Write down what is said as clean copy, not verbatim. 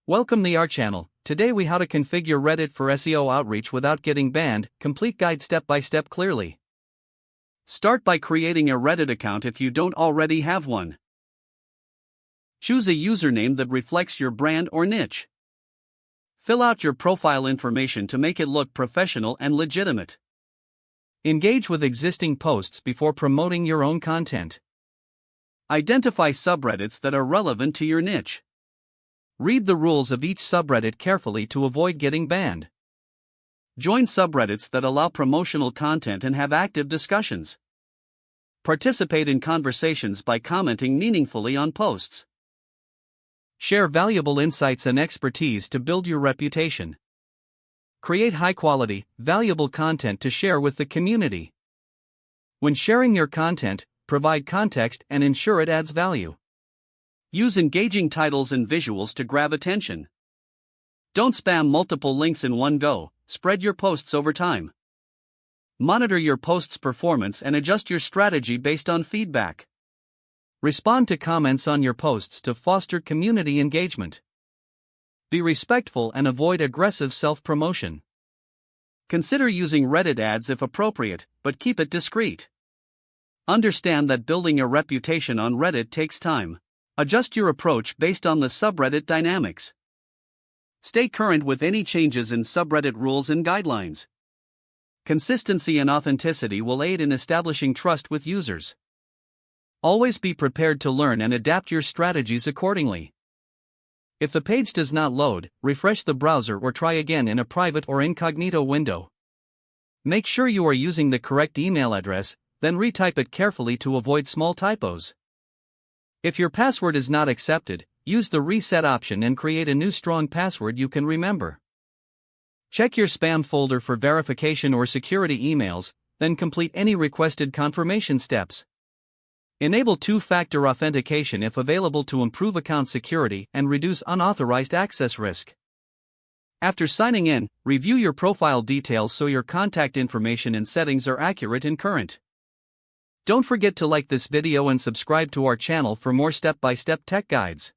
Welcome to our channel. Today we how to configure Reddit for SEO outreach without getting banned. Complete guide step by step clearly. Start by creating a Reddit account if you don't already have one. Choose a username that reflects your brand or niche. Fill out your profile information to make it look professional and legitimate. Engage with existing posts before promoting your own content. Identify subreddits that are relevant to your niche. Read the rules of each subreddit carefully to avoid getting banned. Join subreddits that allow promotional content and have active discussions. Participate in conversations by commenting meaningfully on posts. Share valuable insights and expertise to build your reputation. Create high-quality, valuable content to share with the community. When sharing your content, provide context and ensure it adds value. Use engaging titles and visuals to grab attention. Don't spam multiple links in one go, spread your posts over time. Monitor your posts' performance and adjust your strategy based on feedback. Respond to comments on your posts to foster community engagement. Be respectful and avoid aggressive self-promotion. Consider using Reddit ads if appropriate, but keep it discreet. Understand that building a reputation on Reddit takes time. Adjust your approach based on the subreddit dynamics. Stay current with any changes in subreddit rules and guidelines. Consistency and authenticity will aid in establishing trust with users. Always be prepared to learn and adapt your strategies accordingly. If the page does not load, refresh the browser or try again in a private or incognito window. Make sure you are using the correct email address, then retype it carefully to avoid small typos. If your password is not accepted, use the reset option and create a new strong password you can remember. Check your spam folder for verification or security emails, then complete any requested confirmation steps. Enable two-factor authentication if available to improve account security and reduce unauthorized access risk. After signing in, review your profile details so your contact information and settings are accurate and current. Don't forget to like this video and subscribe to our channel for more step-by-step tech guides.